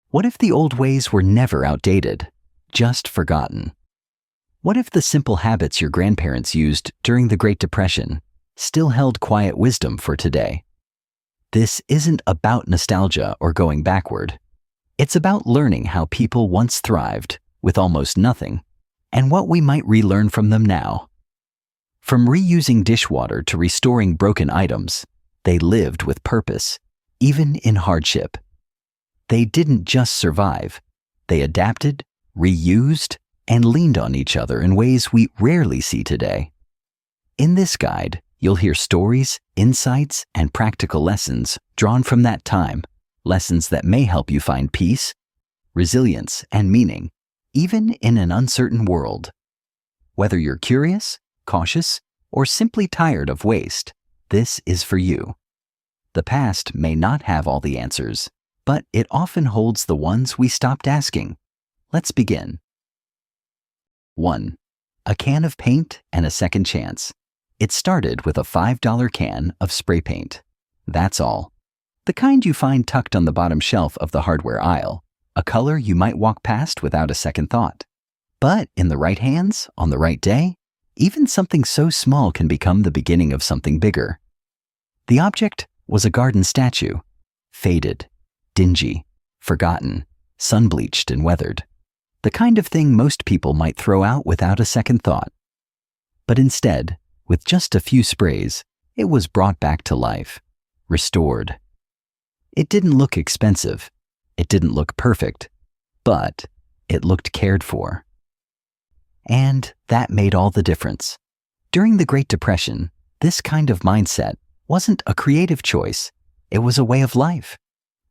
What if the old ways were never outdated, just forgotten? What if the simple habits your grandparents used during the Great Depression still held quiet wisdom for today? This isn't about nostalgia or going backward. It's about learning how people once thrived with almost nothing and what we might relearn from them now. From reusing dishwater to restoring broken items, they lived with purpose, even in hardship. They didn't just survive. They adapted, reused, and leaned on each other in ways we rarely see today. In this guide, you'll hear stories, insights, and practical lessons drawn from that time, lessons that may help you find peace, resilience, and meaning, even in an uncertain world. Whether you're curious, cautious, or simply tired of waste, this is for you. The past may not have all the answers, but it often holds the ones we stopped asking. Let's begin. 1. A can of paint and a second chance. It started with a $5 can of spray paint. That's all. The kind you find tucked on the bottom shelf of the hardware aisle, a color you might walk past without a second thought. But in the right hands, on the right day, even something so small can become the beginning of something bigger. The object was a garden statue, faded, dingy, forgotten, sun-bleached and weathered. The kind of thing most people might throw out without a second thought. But instead, with just a few sprays, it was brought back to life, restored. It didn't look expensive, it didn't look perfect, but it looked cared for. And that made all the difference. During the Great Depression, this kind of mindset wasn't a creative choice, it was a way of life.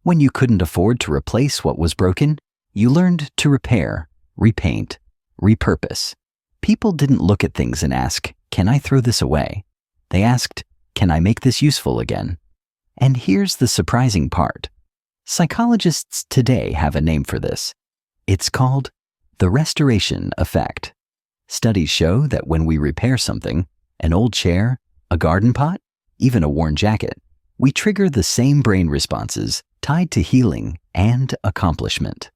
When you couldn't afford to replace what was broken, you learned to repair, repaint, repurpose. People didn't look at things and ask, "Can I throw this away?" They asked, "Can I make this useful again?" And here's the surprising part. Psychologists today have a name for this. It's called the restoration effect. Studies show that when we repair something, an old chair, a garden pot, even a worn jacket, we trigger the same brain responses tied to healing and accomplishment.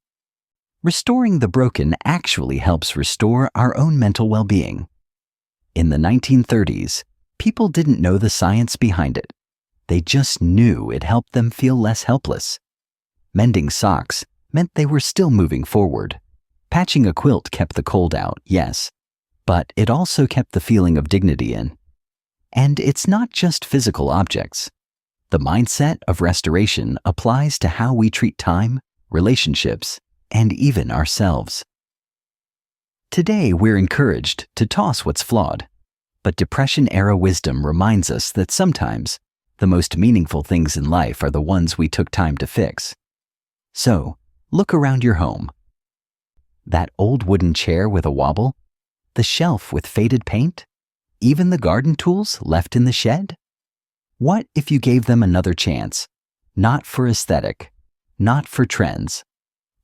Restoring the broken actually helps restore our own mental well-being. In the 1930s, people didn't know the science behind it. They just knew it helped them feel less helpless. Mending socks meant they were still moving forward. Patching a quilt kept the cold out, yes, but it also kept the feeling of dignity in. And it's not just physical objects. The mindset of restoration applies to how we treat time, relationships, and even ourselves. Today, we're encouraged to toss what's flawed, but Depression-era wisdom reminds us that sometimes the most meaningful things in life are the ones we took time to fix. So, look around your home. That old wooden chair with a wobble? The shelf with faded paint? Even the garden tools left in the shed? What if you gave them another chance? Not for aesthetic, not for trends,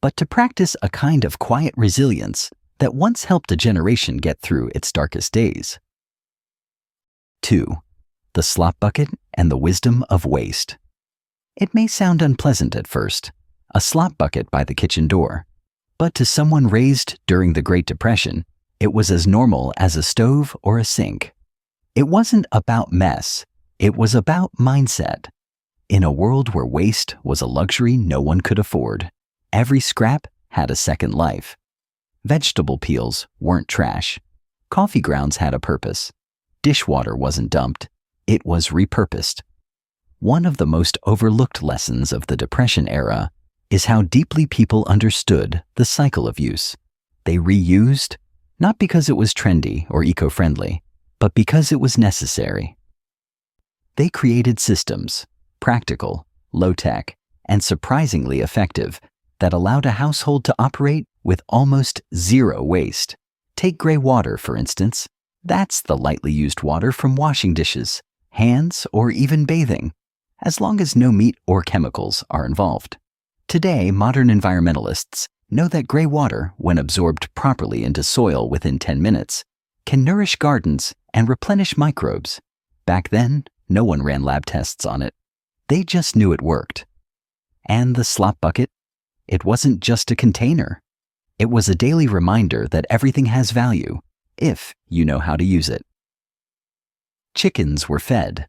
but to practice a kind of quiet resilience that once helped a generation get through its darkest days. 2. The slop bucket and the wisdom of waste. It may sound unpleasant at first, a slop bucket by the kitchen door, but to someone raised during the Great Depression, it was as normal as a stove or a sink. It wasn't about mess, it was about mindset. In a world where waste was a luxury no one could afford, every scrap had a second life. Vegetable peels weren't trash. Coffee grounds had a purpose. Dishwater wasn't dumped, it was repurposed. One of the most overlooked lessons of the Depression era is how deeply people understood the cycle of use. They reused, not because it was trendy or eco-friendly, but because it was necessary. They created systems, practical, low-tech, and surprisingly effective, that allowed a household to operate with almost zero waste. Take gray water, for instance. That's the lightly used water from washing dishes, hands, or even bathing, as long as no meat or chemicals are involved. Today, modern environmentalists know that gray water, when absorbed properly into soil within 10 minutes, can nourish gardens and replenish microbes. Back then, no one ran lab tests on it. They just knew it worked. And the slop bucket? It wasn't just a container. It was a daily reminder that everything has value, if you know how to use it. Chickens were fed.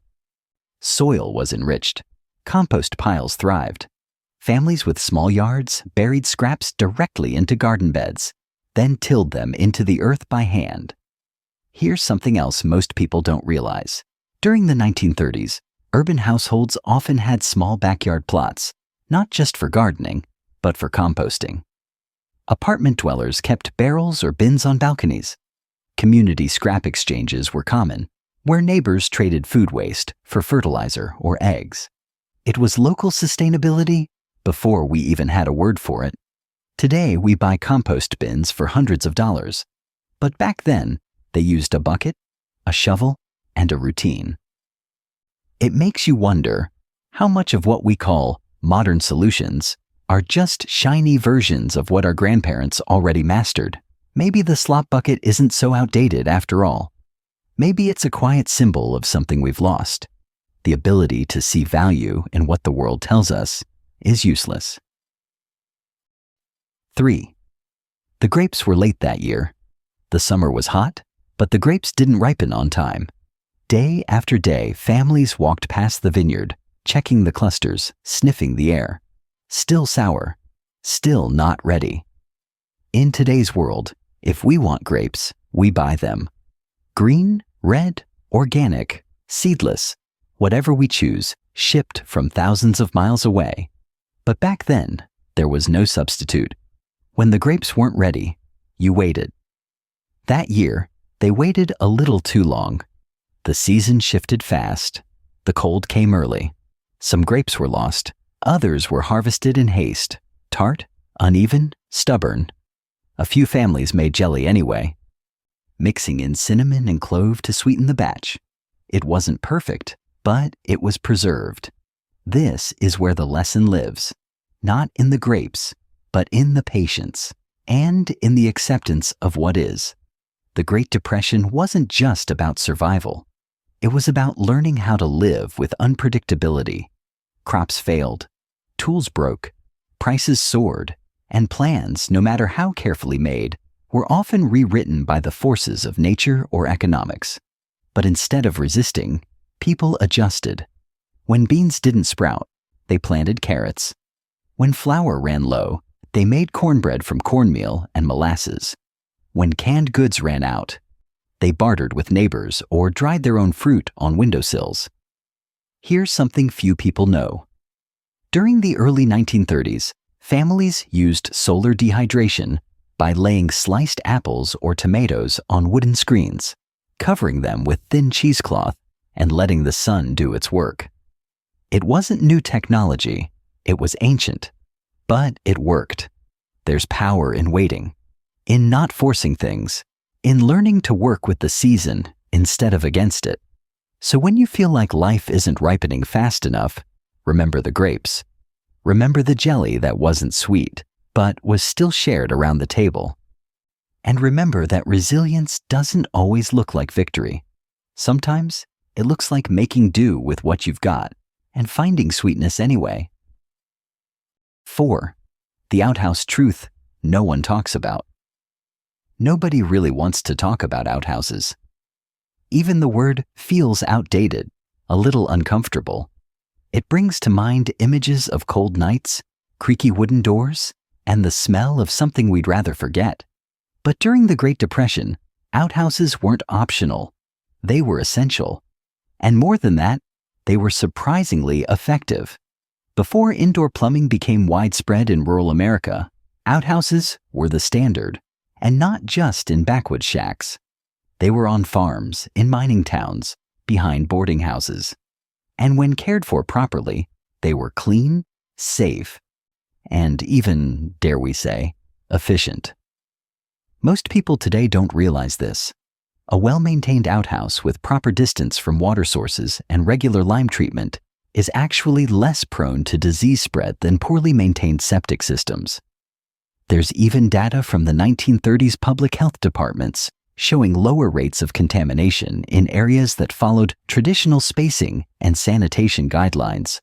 Soil was enriched. Compost piles thrived. Families with small yards buried scraps directly into garden beds, then tilled them into the earth by hand. Here's something else most people don't realize. During the 1930s, urban households often had small backyard plots, not just for gardening, but for composting. Apartment dwellers kept barrels or bins on balconies. Community scrap exchanges were common, where neighbors traded food waste for fertilizer or eggs. It was local sustainability before we even had a word for it. Today, we buy compost bins for hundreds of dollars. But back then, they used a bucket, a shovel, and a routine. It makes you wonder how much of what we call modern solutions are just shiny versions of what our grandparents already mastered. Maybe the slop bucket isn't so outdated after all. Maybe it's a quiet symbol of something we've lost. The ability to see value in what the world tells us is useless. 3. The grapes were late that year. The summer was hot, but the grapes didn't ripen on time. Day after day, families walked past the vineyard, checking the clusters, sniffing the air. Still sour, still not ready. In today's world, if we want grapes, we buy them. Green, red, organic, seedless, whatever we choose, shipped from thousands of miles away. But back then, there was no substitute. When the grapes weren't ready, you waited. That year, they waited a little too long. The season shifted fast. The cold came early. Some grapes were lost. Others were harvested in haste, tart, uneven, stubborn. A few families made jelly anyway, mixing in cinnamon and clove to sweeten the batch. It wasn't perfect, but it was preserved. This is where the lesson lives, not in the grapes, but in the patience and in the acceptance of what is. The Great Depression wasn't just about survival. It was about learning how to live with unpredictability. Crops failed, tools broke, prices soared, and plans, no matter how carefully made, were often rewritten by the forces of nature or economics. But instead of resisting, people adjusted. When beans didn't sprout, they planted carrots. When flour ran low, they made cornbread from cornmeal and molasses. When canned goods ran out, they bartered with neighbors or dried their own fruit on windowsills. Here's something few people know. During the early 1930s, families used solar dehydration by laying sliced apples or tomatoes on wooden screens, covering them with thin cheesecloth and letting the sun do its work. It wasn't new technology, it was ancient, but it worked. There's power in waiting, in not forcing things, in learning to work with the season instead of against it. So when you feel like life isn't ripening fast enough, remember the grapes. Remember the jelly that wasn't sweet, but was still shared around the table. And remember that resilience doesn't always look like victory. Sometimes it looks like making do with what you've got and finding sweetness anyway. 4. The outhouse truth no one talks about. Nobody really wants to talk about outhouses. Even the word feels outdated, a little uncomfortable. It brings to mind images of cold nights, creaky wooden doors, and the smell of something we'd rather forget. But during the Great Depression, outhouses weren't optional. They were essential. And more than that, they were surprisingly effective. Before indoor plumbing became widespread in rural America, outhouses were the standard, and not just in backwoods shacks. They were on farms, in mining towns, behind boarding houses. And when cared for properly, they were clean, safe, and even, dare we say, efficient. Most people today don't realize this. A well-maintained outhouse with proper distance from water sources and regular lime treatment is actually less prone to disease spread than poorly maintained septic systems. There's even data from the 1930s public health departments showing lower rates of contamination in areas that followed traditional spacing and sanitation guidelines.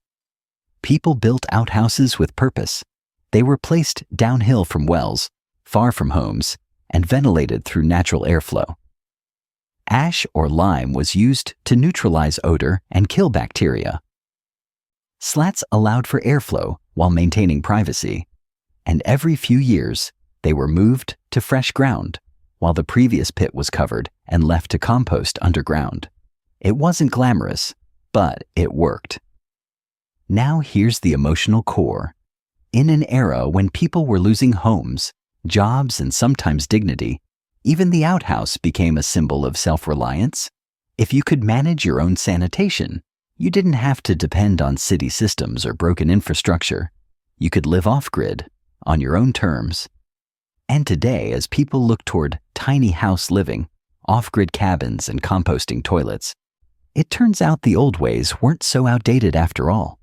People built outhouses with purpose. They were placed downhill from wells, far from homes, and ventilated through natural airflow. Ash or lime was used to neutralize odor and kill bacteria. Slats allowed for airflow while maintaining privacy, and every few years they were moved to fresh ground while the previous pit was covered and left to compost underground. It wasn't glamorous, but it worked. Now here's the emotional core. In an era when people were losing homes, jobs, and sometimes dignity, even the outhouse became a symbol of self-reliance. If you could manage your own sanitation, you didn't have to depend on city systems or broken infrastructure. You could live off-grid, on your own terms. And today, as people look toward tiny house living, off-grid cabins, and composting toilets, it turns out the old ways weren't so outdated after all.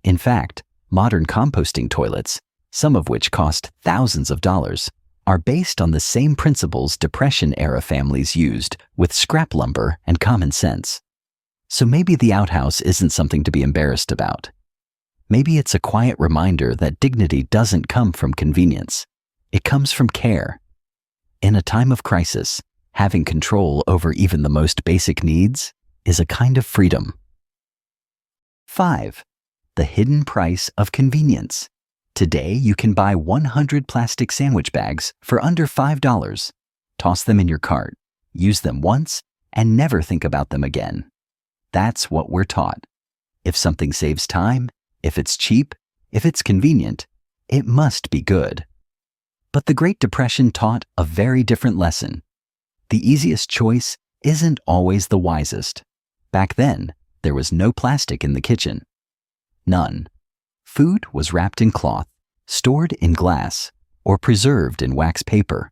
In fact, modern composting toilets, some of which cost thousands of dollars, are based on the same principles Depression-era families used with scrap lumber and common sense. So maybe the outhouse isn't something to be embarrassed about. Maybe it's a quiet reminder that dignity doesn't come from convenience. It comes from care. In a time of crisis, having control over even the most basic needs is a kind of freedom. 5. The hidden price of convenience. Today, you can buy 100 plastic sandwich bags for under $5. Toss them in your cart, use them once, and never think about them again. That's what we're taught. If something saves time, if it's cheap, if it's convenient, it must be good. But the Great Depression taught a very different lesson. The easiest choice isn't always the wisest. Back then, there was no plastic in the kitchen. None. Food was wrapped in cloth, stored in glass, or preserved in wax paper.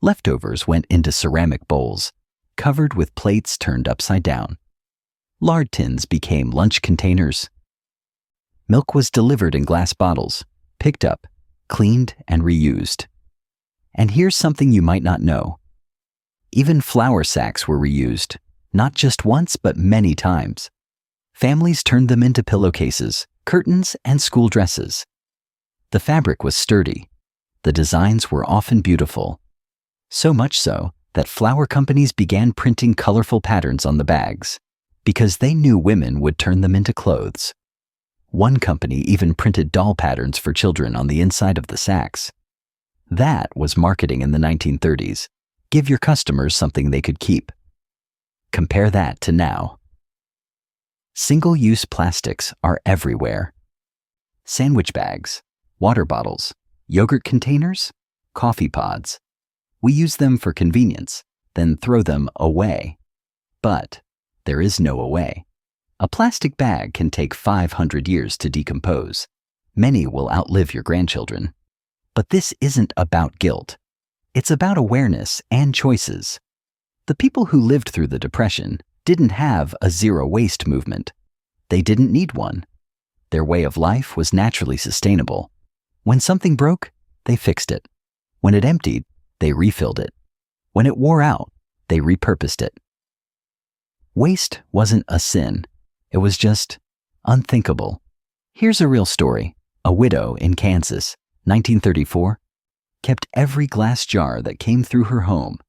Leftovers went into ceramic bowls, covered with plates turned upside down. Lard tins became lunch containers. Milk was delivered in glass bottles, picked up, cleaned, and reused. And here's something you might not know. Even flour sacks were reused, not just once but many times. Families turned them into pillowcases, curtains, and school dresses. The fabric was sturdy. The designs were often beautiful. So much so that flour companies began printing colorful patterns on the bags, because they knew women would turn them into clothes. One company even printed doll patterns for children on the inside of the sacks. That was marketing in the 1930s. Give your customers something they could keep. Compare that to now. Single-use plastics are everywhere. Sandwich bags, water bottles, yogurt containers, coffee pods. We use them for convenience, then throw them away. But there is no away. A plastic bag can take 500 years to decompose. Many will outlive your grandchildren. But this isn't about guilt. It's about awareness and choices. The people who lived through the Depression didn't have a zero-waste movement. They didn't need one. Their way of life was naturally sustainable. When something broke, they fixed it. When it emptied, they refilled it. When it wore out, they repurposed it. Waste wasn't a sin. It was just unthinkable. Here's a real story. A widow in Kansas, 1934, kept every glass jar that came through her home.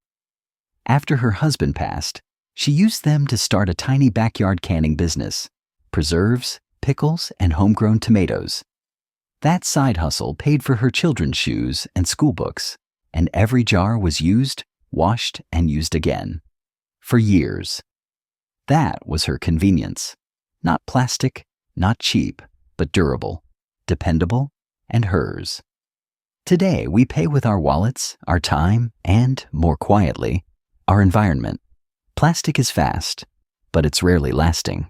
After her husband passed, she used them to start a tiny backyard canning business, preserves, pickles, and homegrown tomatoes. That side hustle paid for her children's shoes and school books, and every jar was used, washed, and used again. For years. That was her convenience. Not plastic, not cheap, but durable, dependable, and hers. Today, we pay with our wallets, our time, and, more quietly, our environment. Plastic is fast, but it's rarely lasting.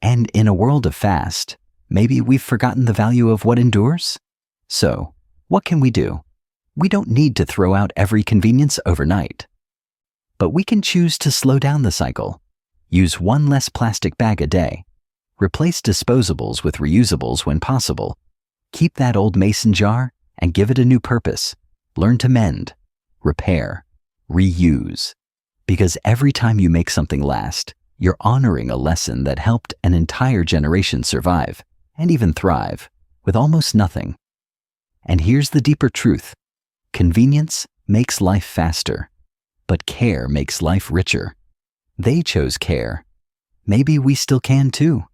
And in a world of fast, maybe we've forgotten the value of what endures? So, what can we do? We don't need to throw out every convenience overnight. But we can choose to slow down the cycle. Use one less plastic bag a day. Replace disposables with reusables when possible. Keep that old mason jar and give it a new purpose. Learn to mend, repair, reuse. Because every time you make something last, you're honoring a lesson that helped an entire generation survive and even thrive with almost nothing. And here's the deeper truth. Convenience makes life faster, but care makes life richer. They chose care. Maybe we still can too.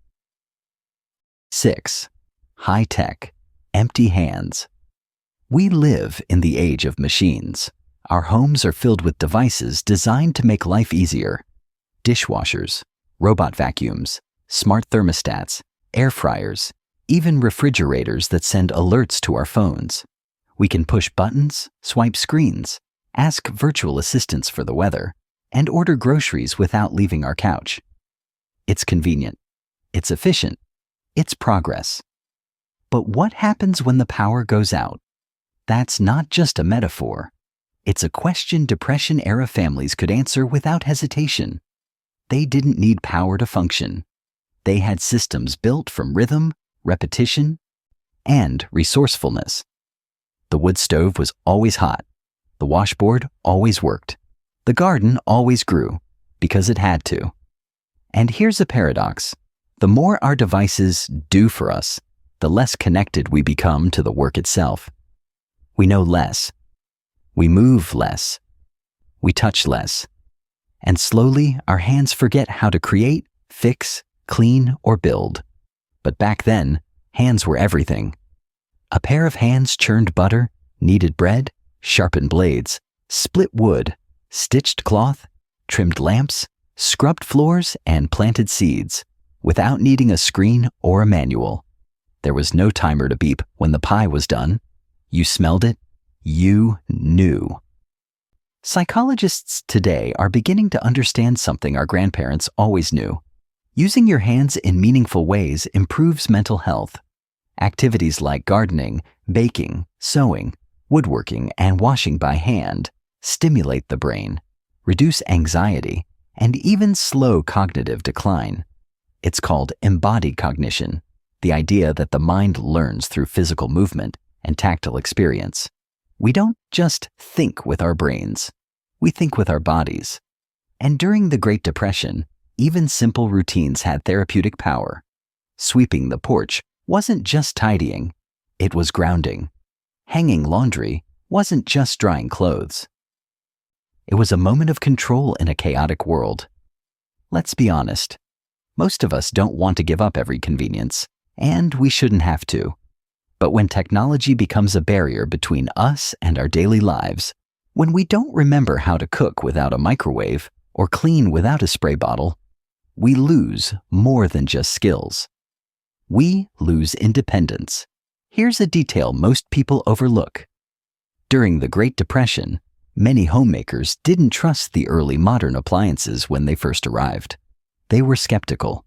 6. High tech, empty hands. We live in the age of machines. Our homes are filled with devices designed to make life easier. Dishwashers, robot vacuums, smart thermostats, air fryers, even refrigerators that send alerts to our phones. We can push buttons, swipe screens, ask virtual assistants for the weather, and order groceries without leaving our couch. It's convenient. It's efficient. It's progress. But what happens when the power goes out? That's not just a metaphor. It's a question Depression-era families could answer without hesitation. They didn't need power to function. They had systems built from rhythm, repetition, and resourcefulness. The wood stove was always hot. The washboard always worked. The garden always grew, because it had to. And here's a paradox. The more our devices do for us, the less connected we become to the work itself. We know less. We move less. We touch less. And slowly, our hands forget how to create, fix, clean, or build. But back then, hands were everything. A pair of hands churned butter, kneaded bread, sharpened blades, split wood, stitched cloth, trimmed lamps, scrubbed floors, and planted seeds, without needing a screen or a manual. There was no timer to beep when the pie was done. You smelled it. You knew. Psychologists today are beginning to understand something our grandparents always knew. Using your hands in meaningful ways improves mental health. Activities like gardening, baking, sewing, woodworking, and washing by hand stimulate the brain, reduce anxiety, and even slow cognitive decline. It's called embodied cognition, the idea that the mind learns through physical movement and tactile experience. We don't just think with our brains, we think with our bodies. And during the Great Depression, even simple routines had therapeutic power. Sweeping the porch wasn't just tidying, it was grounding. Hanging laundry wasn't just drying clothes. It was a moment of control in a chaotic world. Let's be honest, most of us don't want to give up every convenience, and we shouldn't have to. But when technology becomes a barrier between us and our daily lives, when we don't remember how to cook without a microwave or clean without a spray bottle, we lose more than just skills. We lose independence. Here's a detail most people overlook. During the Great Depression, many homemakers didn't trust the early modern appliances when they first arrived. They were skeptical,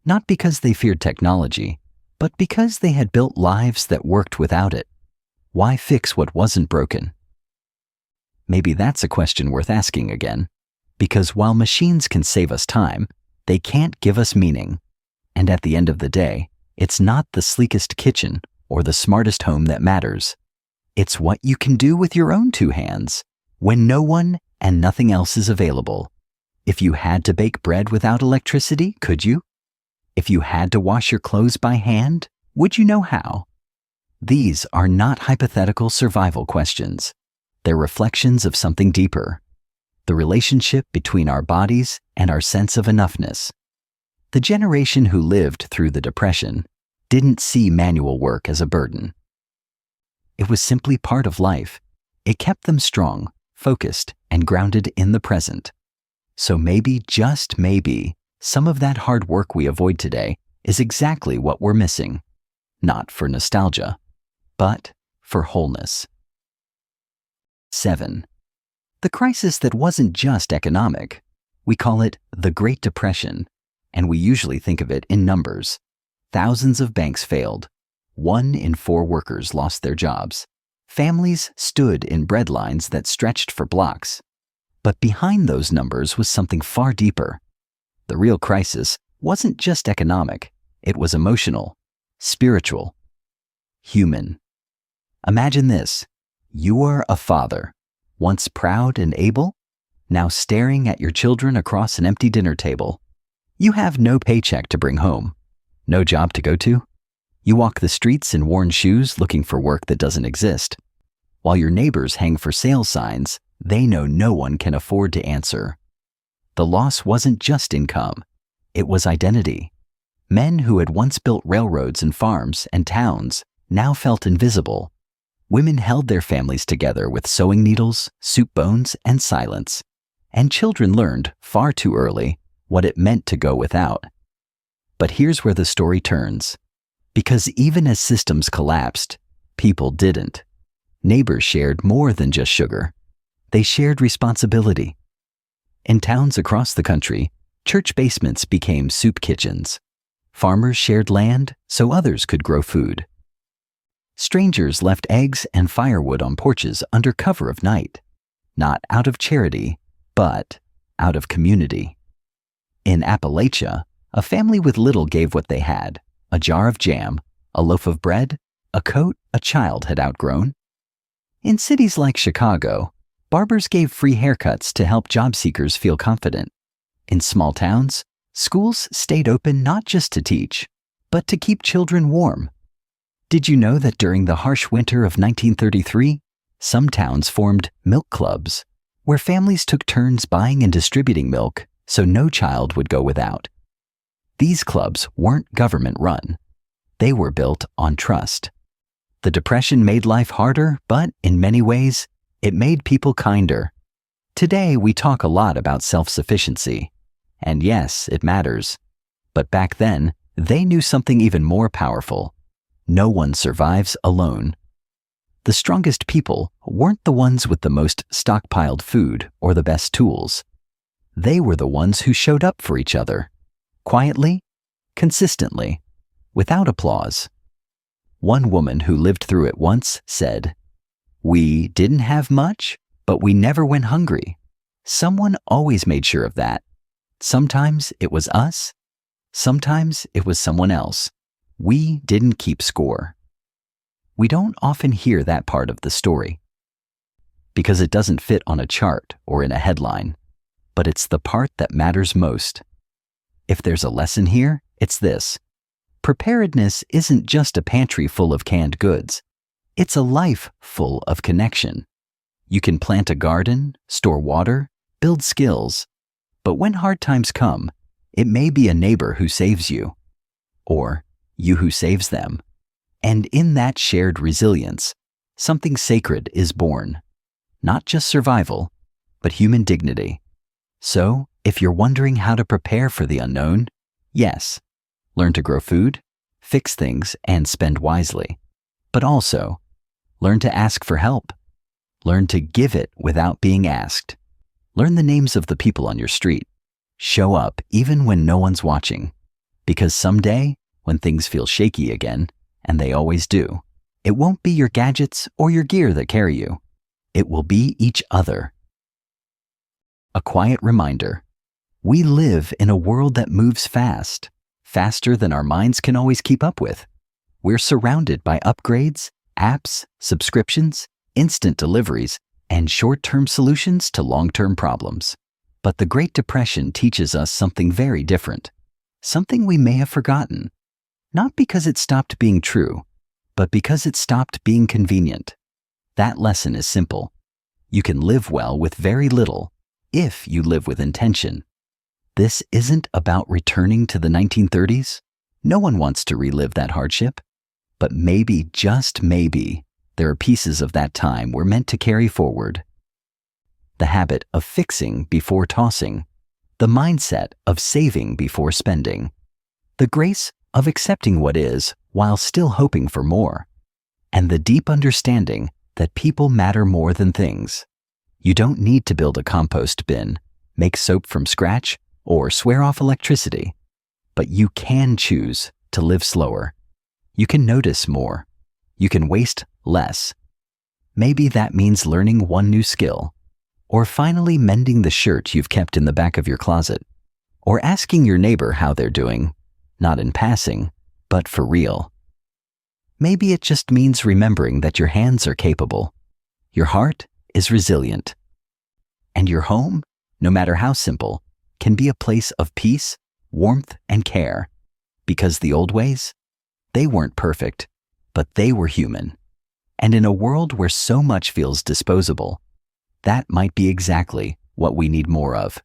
not because they feared technology, but because they had built lives that worked without it. Why fix what wasn't broken? Maybe that's a question worth asking again, because while machines can save us time, they can't give us meaning. And at the end of the day, it's not the sleekest kitchen or the smartest home that matters. It's what you can do with your own two hands when no one and nothing else is available. If you had to bake bread without electricity, could you? If you had to wash your clothes by hand, would you know how? These are not hypothetical survival questions. They're reflections of something deeper, the relationship between our bodies and our sense of enoughness. The generation who lived through the Depression didn't see manual work as a burden. It was simply part of life. It kept them strong, focused, and grounded in the present. So maybe, just maybe, some of that hard work we avoid today is exactly what we're missing. Not for nostalgia, but for wholeness. 7. The crisis that wasn't just economic. We call it the Great Depression, and we usually think of it in numbers. Thousands of banks failed. 1 in 4 workers lost their jobs. Families stood in bread lines that stretched for blocks. But behind those numbers was something far deeper. The real crisis wasn't just economic. It was emotional, spiritual, human. Imagine this. You are a father, once proud and able, now staring at your children across an empty dinner table. You have no paycheck to bring home, no job to go to. You walk the streets in worn shoes looking for work that doesn't exist. While your neighbors hang for sale signs they know no one can afford to answer. The loss wasn't just income, it was identity. Men who had once built railroads and farms and towns now felt invisible. Women held their families together with sewing needles, soup bones, and silence. And children learned, far too early, what it meant to go without. But here's where the story turns. Because even as systems collapsed, people didn't. Neighbors shared more than just sugar. They shared responsibility. In towns across the country, church basements became soup kitchens. Farmers shared land so others could grow food. Strangers left eggs and firewood on porches under cover of night, not out of charity, but out of community. In Appalachia, a family with little gave what they had: a jar of jam, a loaf of bread, a coat a child had outgrown. In cities like Chicago, barbers gave free haircuts to help job seekers feel confident. In small towns, schools stayed open not just to teach, but to keep children warm. Did you know that during the harsh winter of 1933, some towns formed milk clubs, where families took turns buying and distributing milk so no child would go without? These clubs weren't government-run. They were built on trust. The Depression made life harder, but in many ways, it made people kinder. Today, we talk a lot about self-sufficiency. And yes, it matters. But back then, they knew something even more powerful. No one survives alone. The strongest people weren't the ones with the most stockpiled food or the best tools. They were the ones who showed up for each other. Quietly, consistently, without applause. One woman who lived through it once said, "We didn't have much, but we never went hungry. Someone always made sure of that. Sometimes it was us, sometimes it was someone else. We didn't keep score." We don't often hear that part of the story because it doesn't fit on a chart or in a headline, but it's the part that matters most. If there's a lesson here, it's this: preparedness isn't just a pantry full of canned goods. It's a life full of connection. You can plant a garden, store water, build skills, but when hard times come, it may be a neighbor who saves you, or you who saves them. And in that shared resilience, something sacred is born. Not just survival, but human dignity. So, if you're wondering how to prepare for the unknown, yes, learn to grow food, fix things, and spend wisely. But also, learn to ask for help. Learn to give it without being asked. Learn the names of the people on your street. Show up even when no one's watching. Because someday, when things feel shaky again, and they always do, it won't be your gadgets or your gear that carry you. It will be each other. A quiet reminder: we live in a world that moves fast, faster than our minds can always keep up with. We're surrounded by upgrades, apps, subscriptions, instant deliveries, and short-term solutions to long-term problems. But the Great Depression teaches us something very different, something we may have forgotten. Not because it stopped being true, but because it stopped being convenient. That lesson is simple. You can live well with very little if you live with intention. This isn't about returning to the 1930s. No one wants to relive that hardship. But maybe, just maybe, there are pieces of that time we're meant to carry forward. The habit of fixing before tossing. The mindset of saving before spending. The grace of accepting what is while still hoping for more. And the deep understanding that people matter more than things. You don't need to build a compost bin, make soap from scratch, or swear off electricity. But you can choose to live slower. You can notice more. You can waste less. Maybe that means learning one new skill, or finally mending the shirt you've kept in the back of your closet, or asking your neighbor how they're doing, not in passing, but for real. Maybe it just means remembering that your hands are capable, your heart is resilient, and your home, no matter how simple, can be a place of peace, warmth, and care, because the old ways, They weren't perfect, but they were human. And in a world where so much feels disposable, that might be exactly what we need more of.